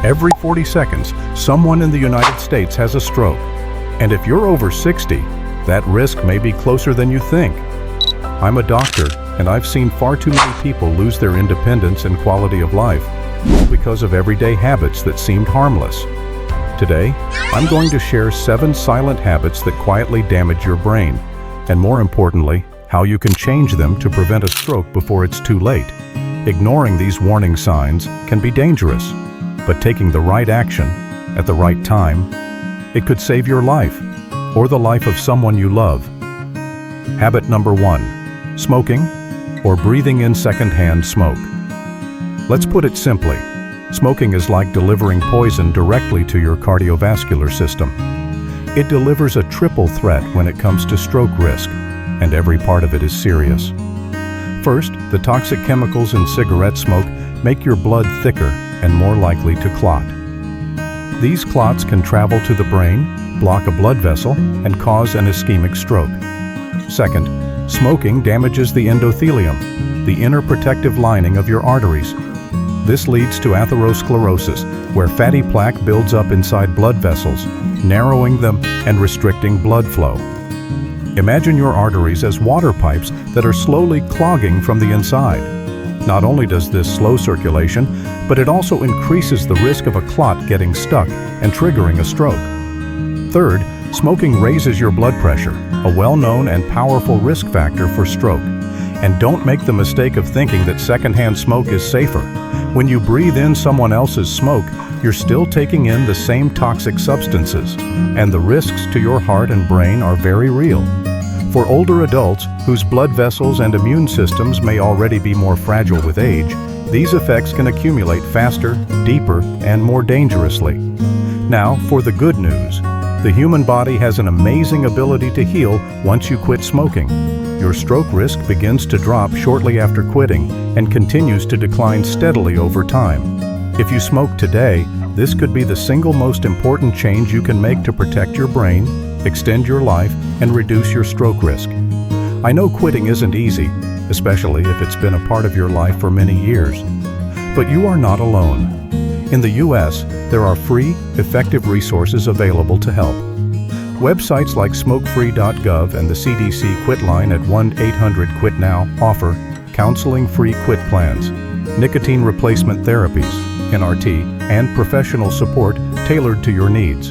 Every 40 seconds, someone in the United States has a stroke. And if you're over 60, that risk may be closer than you think. I'm a doctor, and I've seen far too many people lose their independence and quality of life, all because of everyday habits that seemed harmless. Today, I'm going to share 7 silent habits that quietly damage your brain, and more importantly, how you can change them to prevent a stroke before it's too late. Ignoring these warning signs can be dangerous, but taking the right action at the right time, it could save your life or the life of someone you love. Habit number 1, smoking or breathing in secondhand smoke. Let's put it simply, smoking is like delivering poison directly to your cardiovascular system. It delivers a triple threat when it comes to stroke risk, and every part of it is serious. First, the toxic chemicals in cigarette smoke make your blood thicker and more likely to clot. These clots can travel to the brain, block a blood vessel, and cause an ischemic stroke. Second, smoking damages the endothelium, the inner protective lining of your arteries. This leads to atherosclerosis, where fatty plaque builds up inside blood vessels, narrowing them and restricting blood flow. Imagine your arteries as water pipes that are slowly clogging from the inside. Not only does this slow circulation, but it also increases the risk of a clot getting stuck and triggering a stroke. Third, smoking raises your blood pressure, a well-known and powerful risk factor for stroke. And don't make the mistake of thinking that secondhand smoke is safer. When you breathe in someone else's smoke, you're still taking in the same toxic substances, and the risks to your heart and brain are very real. For older adults whose blood vessels and immune systems may already be more fragile with age, these effects can accumulate faster, deeper, and more dangerously. Now, for the good news. The human body has an amazing ability to heal once you quit smoking. Your stroke risk begins to drop shortly after quitting and continues to decline steadily over time. If you smoke today, this could be the single most important change you can make to protect your brain, extend your life, and reduce your stroke risk. I know quitting isn't easy, especially if it's been a part of your life for many years. But you are not alone. In the U.S., there are free, effective resources available to help. Websites like smokefree.gov and the CDC Quit Line at 1-800-QUIT-NOW offer counseling-free quit plans, nicotine replacement therapies, NRT, and professional support tailored to your needs.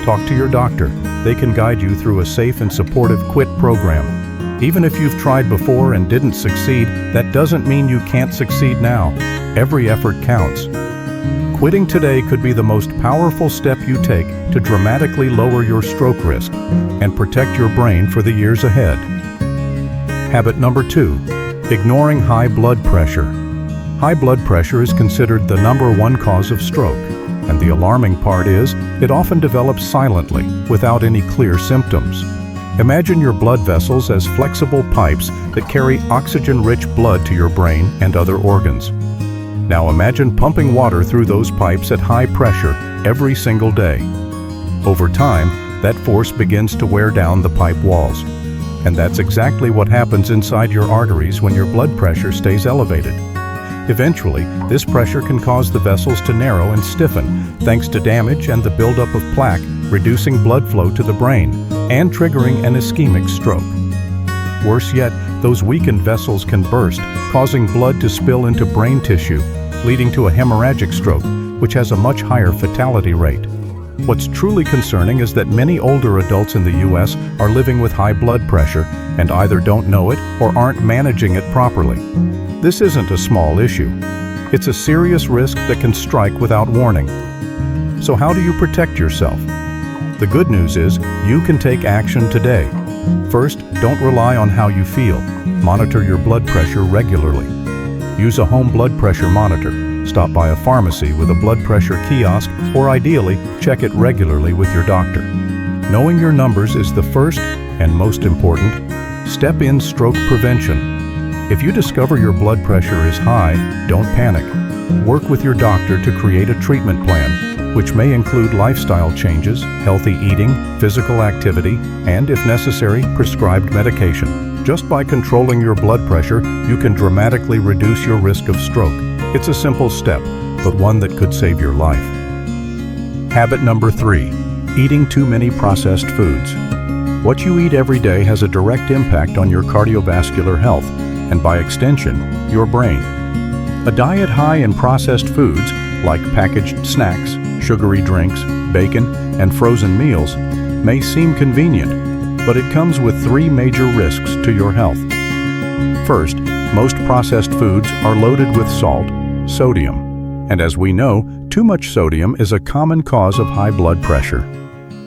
Talk to your doctor. They can guide you through a safe and supportive quit program. Even if you've tried before and didn't succeed, that doesn't mean you can't succeed now. Every effort counts. Quitting today could be the most powerful step you take to dramatically lower your stroke risk and protect your brain for the years ahead. Habit number 2, ignoring high blood pressure. High blood pressure is considered the #1 cause of stroke, and the alarming part is it often develops silently without any clear symptoms. Imagine your blood vessels as flexible pipes that carry oxygen-rich blood to your brain and other organs. Now imagine pumping water through those pipes at high pressure every single day. Over time, that force begins to wear down the pipe walls. And that's exactly what happens inside your arteries when your blood pressure stays elevated. Eventually, this pressure can cause the vessels to narrow and stiffen, thanks to damage and the buildup of plaque, reducing blood flow to the brain and triggering an ischemic stroke. Worse yet, those weakened vessels can burst, causing blood to spill into brain tissue, leading to a hemorrhagic stroke, which has a much higher fatality rate. What's truly concerning is that many older adults in the U.S. are living with high blood pressure and either don't know it or aren't managing it properly. This isn't a small issue. It's a serious risk that can strike without warning. So how do you protect yourself? The good news is you can take action today. First, don't rely on how you feel. Monitor your blood pressure regularly. Use a home blood pressure monitor. Stop by a pharmacy with a blood pressure kiosk, or ideally, check it regularly with your doctor. Knowing your numbers is the first and most important step in stroke prevention. If you discover your blood pressure is high, don't panic. Work with your doctor to create a treatment plan, which may include lifestyle changes, healthy eating, physical activity, and, if necessary, prescribed medication. Just by controlling your blood pressure, you can dramatically reduce your risk of stroke. It's a simple step, but one that could save your life. Habit number 3, eating too many processed foods. What you eat every day has a direct impact on your cardiovascular health and, by extension, your brain. A diet high in processed foods like packaged snacks, sugary drinks, bacon, and frozen meals may seem convenient, but it comes with 3 major risks to your health. First, most processed foods are loaded with salt, sodium, and as we know, too much sodium is a common cause of high blood pressure.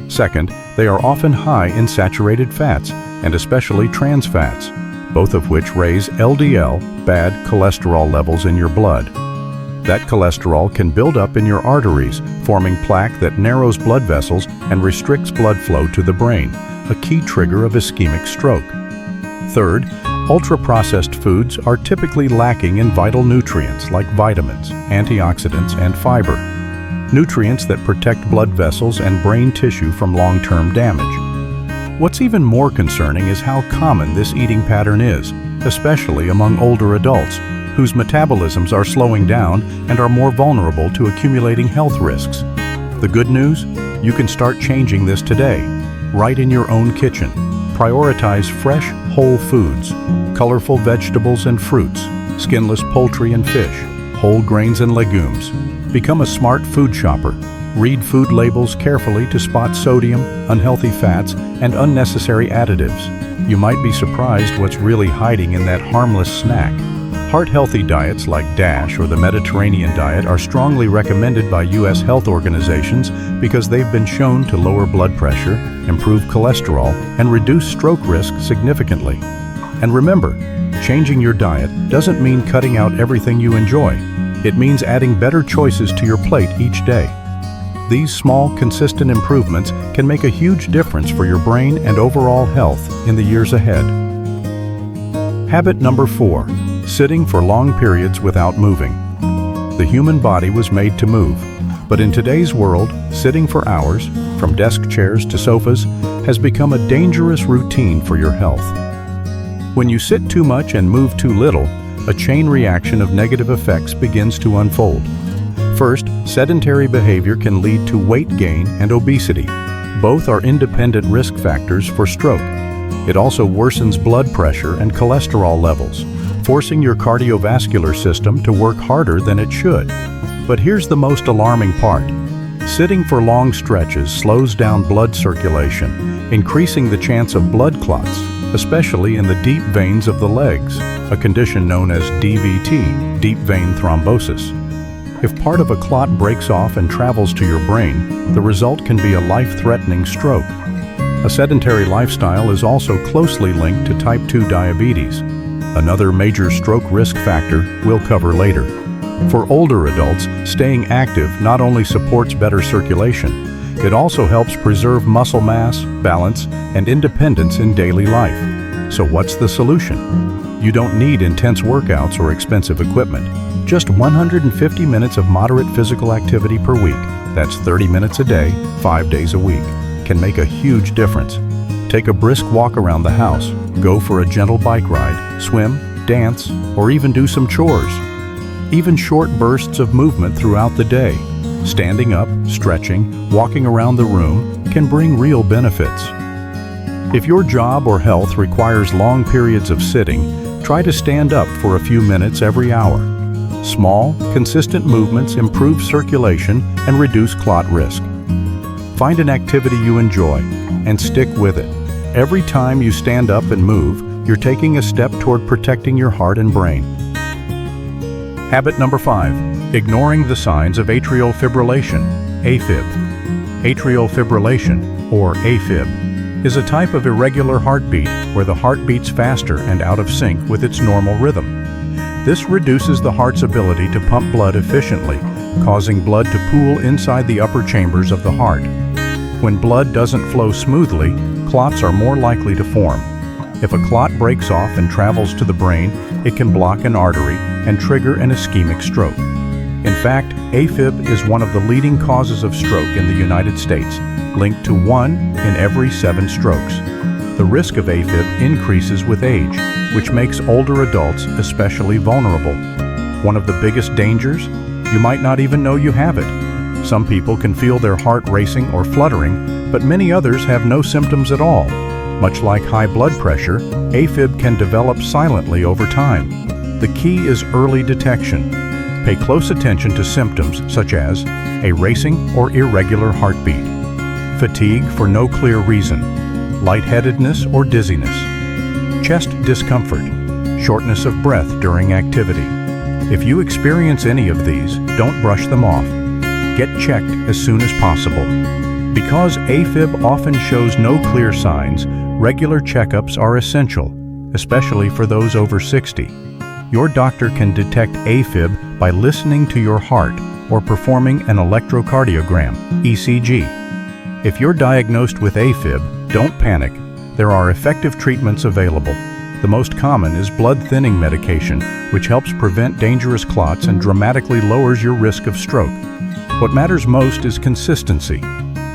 Second, they are often high in saturated fats, and especially trans fats, both of which raise LDL, bad cholesterol levels in your blood. That cholesterol can build up in your arteries, forming plaque that narrows blood vessels and restricts blood flow to the brain, a key trigger of ischemic stroke. Third, ultra-processed foods are typically lacking in vital nutrients like vitamins, antioxidants, and fiber, nutrients that protect blood vessels and brain tissue from long-term damage. What's even more concerning is how common this eating pattern is, especially among older adults, whose metabolisms are slowing down and are more vulnerable to accumulating health risks. The good news? You can start changing this today, right in your own kitchen. Prioritize fresh, whole foods, colorful vegetables and fruits, skinless poultry and fish, whole grains and legumes. Become a smart food shopper. Read food labels carefully to spot sodium, unhealthy fats, and unnecessary additives. You might be surprised what's really hiding in that harmless snack. Heart-healthy diets like DASH or the Mediterranean diet are strongly recommended by U.S. health organizations because they've been shown to lower blood pressure, improve cholesterol, and reduce stroke risk significantly. And remember, changing your diet doesn't mean cutting out everything you enjoy. It means adding better choices to your plate each day. These small, consistent improvements can make a huge difference for your brain and overall health in the years ahead. Habit number 4. Sitting for long periods without moving. The human body was made to move, but in today's world, sitting for hours, from desk chairs to sofas, has become a dangerous routine for your health. When you sit too much and move too little, a chain reaction of negative effects begins to unfold. First, sedentary behavior can lead to weight gain and obesity. Both are independent risk factors for stroke. It also worsens blood pressure and cholesterol levels, forcing your cardiovascular system to work harder than it should. But here's the most alarming part. Sitting for long stretches slows down blood circulation, increasing the chance of blood clots, especially in the deep veins of the legs, a condition known as DVT, deep vein thrombosis. If part of a clot breaks off and travels to your brain, the result can be a life-threatening stroke. A sedentary lifestyle is also closely linked to type 2 diabetes, another major stroke risk factor we'll cover later. For older adults, staying active not only supports better circulation, it also helps preserve muscle mass, balance, and independence in daily life. So what's the solution? You don't need intense workouts or expensive equipment. Just 150 minutes of moderate physical activity per week, that's 30 minutes a day, 5 days a week, can make a huge difference. Take a brisk walk around the house, go for a gentle bike ride, swim, dance, or even do some chores. Even short bursts of movement throughout the day, standing up, stretching, walking around the room, can bring real benefits. If your job or health requires long periods of sitting, try to stand up for a few minutes every hour. Small, consistent movements improve circulation and reduce clot risk. Find an activity you enjoy and stick with it. Every time you stand up and move, you're taking a step toward protecting your heart and brain. Habit number 5. Ignoring the signs of atrial fibrillation, AFib. Atrial fibrillation, or AFib, is a type of irregular heartbeat where the heart beats faster and out of sync with its normal rhythm. This reduces the heart's ability to pump blood efficiently, causing blood to pool inside the upper chambers of the heart. When blood doesn't flow smoothly, clots are more likely to form. If a clot breaks off and travels to the brain, it can block an artery and trigger an ischemic stroke. In fact, AFib is one of the leading causes of stroke in the United States, linked to 1 in every 7 strokes. The risk of AFib increases with age, which makes older adults especially vulnerable. One of the biggest dangers? You might not even know you have it. Some people can feel their heart racing or fluttering, but many others have no symptoms at all. Much like high blood pressure, AFib can develop silently over time. The key is early detection. Pay close attention to symptoms such as a racing or irregular heartbeat, fatigue for no clear reason, lightheadedness or dizziness, chest discomfort, shortness of breath during activity. If you experience any of these, don't brush them off. Get checked as soon as possible. Because AFib often shows no clear signs, regular checkups are essential, especially for those over 60. Your doctor can detect AFib by listening to your heart or performing an electrocardiogram, ECG. If you're diagnosed with AFib, don't panic. There are effective treatments available. The most common is blood thinning medication, which helps prevent dangerous clots and dramatically lowers your risk of stroke. What matters most is consistency.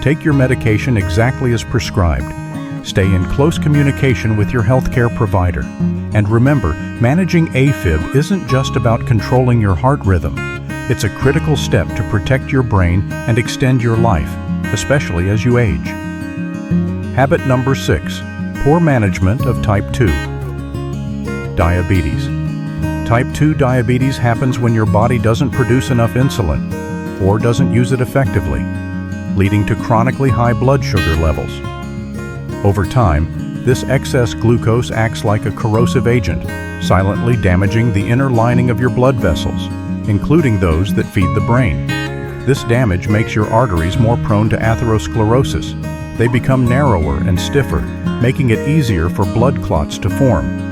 Take your medication exactly as prescribed. Stay in close communication with your healthcare provider. And remember, managing AFib isn't just about controlling your heart rhythm. It's a critical step to protect your brain and extend your life, especially as you age. Habit number 6, poor management of type 2. Diabetes. Type 2 diabetes happens when your body doesn't produce enough insulin or doesn't use it effectively, leading to chronically high blood sugar levels. Over time, this excess glucose acts like a corrosive agent, silently damaging the inner lining of your blood vessels, including those that feed the brain. This damage makes your arteries more prone to atherosclerosis. They become narrower and stiffer, making it easier for blood clots to form.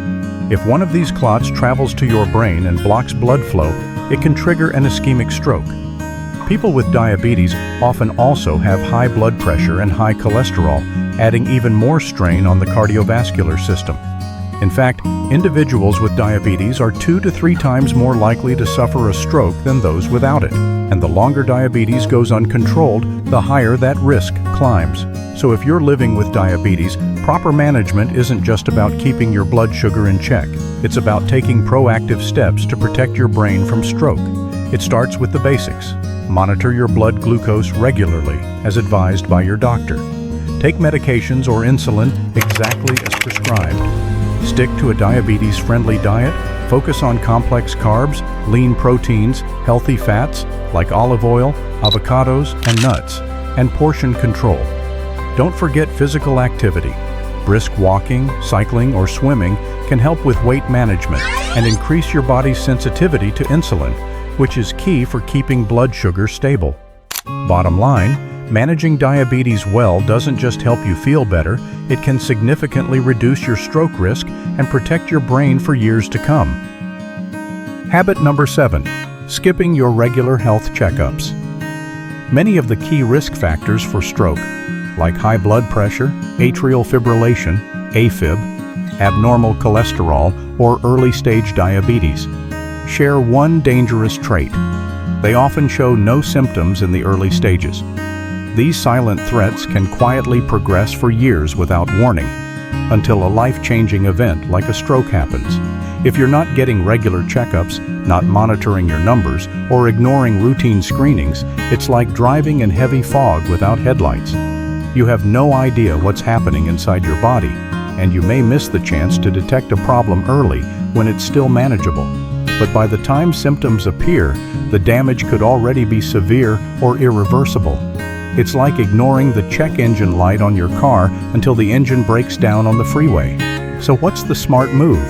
If one of these clots travels to your brain and blocks blood flow, it can trigger an ischemic stroke. People with diabetes often also have high blood pressure and high cholesterol, adding even more strain on the cardiovascular system. In fact, individuals with diabetes are 2 to 3 times more likely to suffer a stroke than those without it. And the longer diabetes goes uncontrolled, the higher that risk climbs. So if you're living with diabetes, proper management isn't just about keeping your blood sugar in check. It's about taking proactive steps to protect your brain from stroke. It starts with the basics. Monitor your blood glucose regularly, as advised by your doctor. Take medications or insulin exactly as prescribed. Stick to a diabetes-friendly diet. Focus on complex carbs, lean proteins, healthy fats like olive oil, avocados, and nuts, and portion control. Don't forget physical activity. Brisk walking, cycling, or swimming can help with weight management and increase your body's sensitivity to insulin, which is key for keeping blood sugar stable. Bottom line, managing diabetes well doesn't just help you feel better, it can significantly reduce your stroke risk and protect your brain for years to come. Habit number 7, skipping your regular health checkups. Many of the key risk factors for stroke, like high blood pressure, atrial fibrillation, AFib, abnormal cholesterol, or early-stage diabetes, share one dangerous trait. They often show no symptoms in the early stages. These silent threats can quietly progress for years without warning, until a life-changing event like a stroke happens. If you're not getting regular checkups, not monitoring your numbers, or ignoring routine screenings, it's like driving in heavy fog without headlights. You have no idea what's happening inside your body, and you may miss the chance to detect a problem early when it's still manageable. But by the time symptoms appear, the damage could already be severe or irreversible. It's like ignoring the check engine light on your car until the engine breaks down on the freeway. So what's the smart move?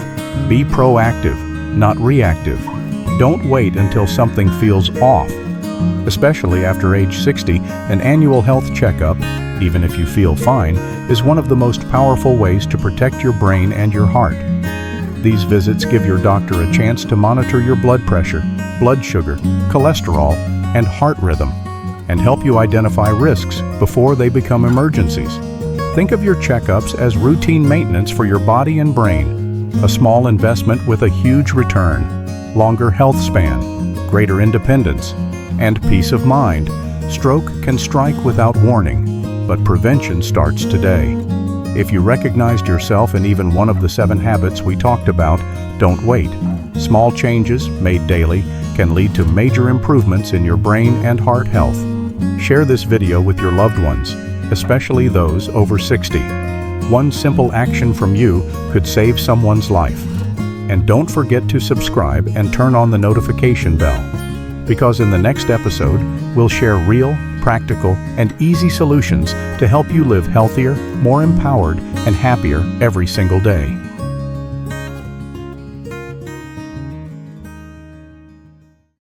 Be proactive, not reactive. Don't wait until something feels off. Especially after age 60, an annual health checkup, even if you feel fine, is one of the most powerful ways to protect your brain and your heart. These visits give your doctor a chance to monitor your blood pressure, blood sugar, cholesterol, and heart rhythm, and help you identify risks before they become emergencies. Think of your checkups as routine maintenance for your body and brain, a small investment with a huge return, longer health span, greater independence, and peace of mind. Stroke can strike without warning, but prevention starts today. If you recognized yourself in even one of the 7 habits we talked about, don't wait. Small changes, made daily, can lead to major improvements in your brain and heart health. Share this video with your loved ones, especially those over 60. One simple action from you could save someone's life. And don't forget to subscribe and turn on the notification bell, because in the next episode, we'll share real, practical, and easy solutions to help you live healthier, more empowered, and happier every single day.